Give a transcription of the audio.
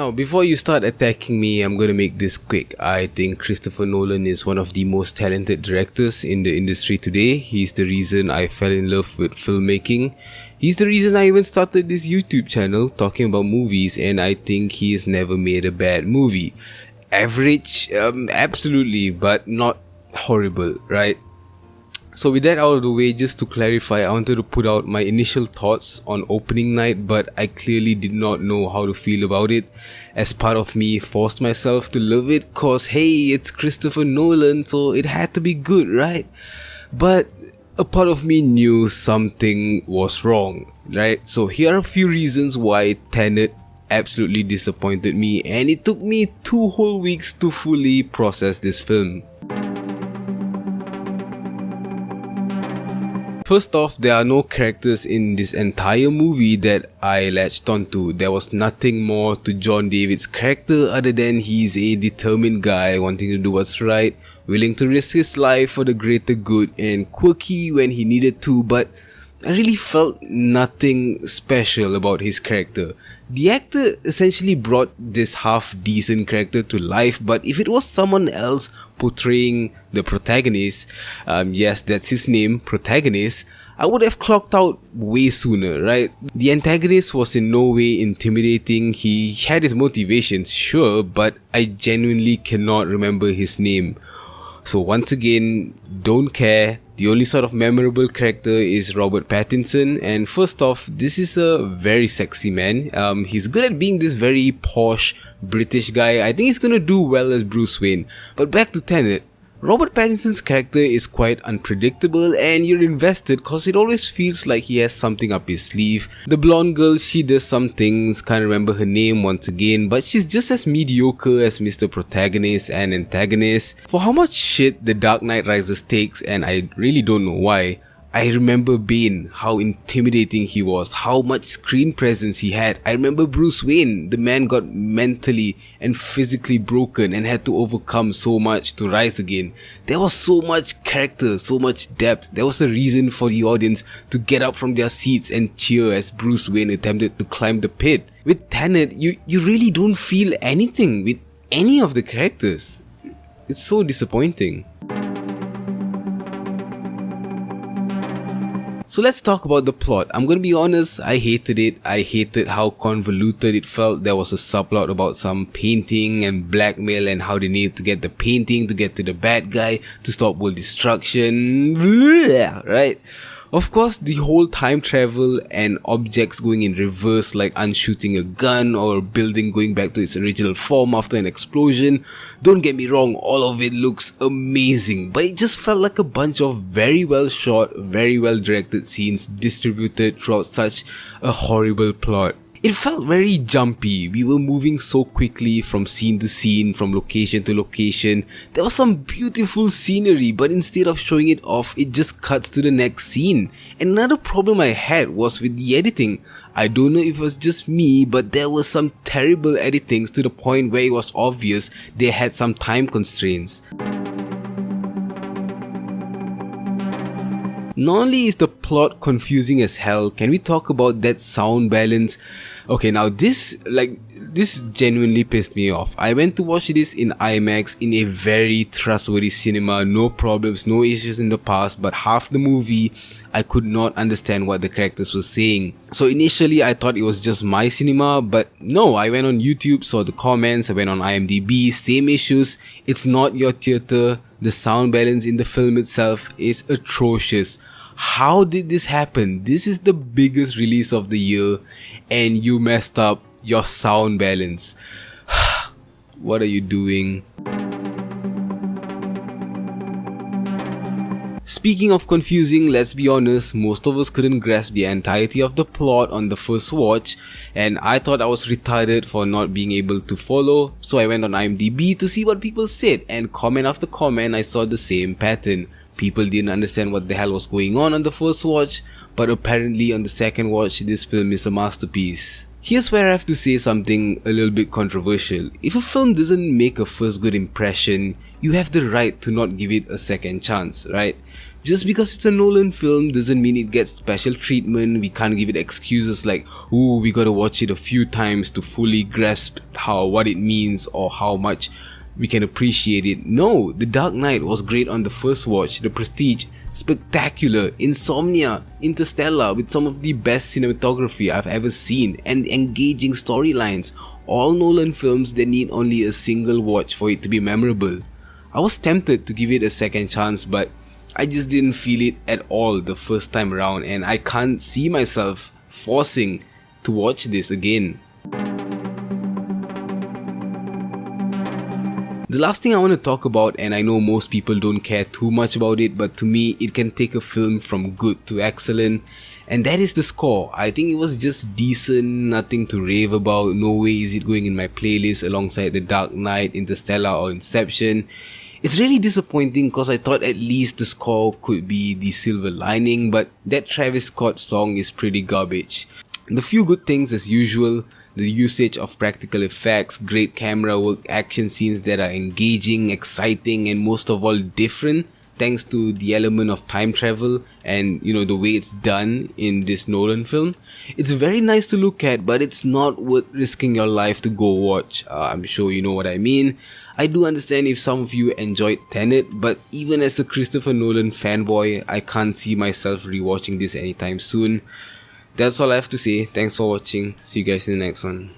Now, before you start attacking me, I'm gonna make this quick. I think Christopher Nolan is one of the most talented directors in the industry today. He's the reason I fell in love with filmmaking. He's the reason I even started this YouTube channel talking about movies, and I think he has never made a bad movie. Average, absolutely, but not horrible, right? So with that out of the way, just to clarify, I wanted to put out my initial thoughts on opening night, but I clearly did not know how to feel about it, as part of me forced myself to love it cause hey, it's Christopher Nolan, so it had to be good, right? But a part of me knew something was wrong, right? So here are a few reasons why Tenet absolutely disappointed me, and it took me 2 whole weeks to fully process this film. First off, there are no characters in this entire movie that I latched onto. There was nothing more to John David's character other than he's a determined guy wanting to do what's right, willing to risk his life for the greater good, and quirky when he needed to, but I really felt nothing special about his character. The actor essentially brought this half-decent character to life, but if it was someone else portraying the protagonist, yes, that's his name, protagonist, I would have clocked out way sooner, right? The antagonist was in no way intimidating. He had his motivations, sure, but I genuinely cannot remember his name. So once again, don't care. The only sort of memorable character is Robert Pattinson, and first off, this is a very sexy man. He's good at being this very posh British guy. I think he's gonna do well as Bruce Wayne. But back to Tenet. Robert Pattinson's character is quite unpredictable, and you're invested cause it always feels like he has something up his sleeve. The blonde girl, she does some things, can't remember her name once again, but she's just as mediocre as Mr. Protagonist and Antagonist. For how much shit The Dark Knight Rises takes, and I really don't know why, I remember Bane, how intimidating he was, how much screen presence he had. I remember Bruce Wayne, the man got mentally and physically broken and had to overcome so much to rise again. There was so much character, so much depth. There was a reason for the audience to get up from their seats and cheer as Bruce Wayne attempted to climb the pit. With Tenet, you really don't feel anything with any of the characters. It's so disappointing. So let's talk about the plot. I'm gonna be honest, I hated it. I hated how convoluted it felt. There was a subplot about some painting and blackmail and how they needed to get the painting to get to the bad guy to stop world destruction. Right? Of course, the whole time travel and objects going in reverse, like unshooting a gun or a building going back to its original form after an explosion. Don't get me wrong, all of it looks amazing, but it just felt like a bunch of very well shot, very well directed scenes distributed throughout such a horrible plot. It felt very jumpy. We were moving so quickly from scene to scene, from location to location. There was some beautiful scenery, but instead of showing it off, it just cuts to the next scene. And another problem I had was with the editing. I don't know if it was just me, but there was some terrible editings to the point where it was obvious they had some time constraints. Not only is the plot confusing as hell, can we talk about that sound balance? Okay, now this genuinely pissed me off. I went to watch this in IMAX in a very trustworthy cinema, no problems, no issues in the past, but half the movie I could not understand what the characters were saying. So initially I thought it was just my cinema, but no, I went on YouTube, saw the comments, I went on IMDb, same issues. It's not your theater. The sound balance in the film itself is atrocious. How did this happen? This is the biggest release of the year and you messed up your sound balance. What are you doing? Speaking of confusing, let's be honest, most of us couldn't grasp the entirety of the plot on the first watch, and I thought I was retarded for not being able to follow, so I went on IMDb to see what people said, and comment after comment I saw the same pattern. People didn't understand what the hell was going on the first watch, but apparently on the second watch this film is a masterpiece. Here's where I have to say something a little bit controversial. If a film doesn't make a first good impression, you have the right to not give it a second chance, right? Just because it's a Nolan film doesn't mean it gets special treatment. We can't give it excuses like, ooh, we gotta watch it a few times to fully grasp what it means or how much we can appreciate it. No, The Dark Knight was great on the first watch. The Prestige, spectacular. Insomnia, Interstellar, with some of the best cinematography I've ever seen and engaging storylines. All Nolan films that need only a single watch for it to be memorable. I was tempted to give it a second chance, but I just didn't feel it at all the first time around, and I can't see myself forcing to watch this again. The last thing I want to talk about, and I know most people don't care too much about it, but to me it can take a film from good to excellent, and that is the score. I think it was just decent, nothing to rave about. No way is it going in my playlist alongside The Dark Knight, Interstellar or Inception. It's really disappointing because I thought at least the score could be the silver lining, but that Travis Scott song is pretty garbage. The few good things as usual, the usage of practical effects, great camera work, action scenes that are engaging, exciting and most of all different thanks to the element of time travel and the way it's done in this Nolan film. It's very nice to look at, but it's not worth risking your life to go watch. I'm sure you know what I mean. I do understand if some of you enjoyed Tenet, but even as a Christopher Nolan fanboy, I can't see myself rewatching this anytime soon. That's all I have to say. Thanks for watching. See you guys in the next one.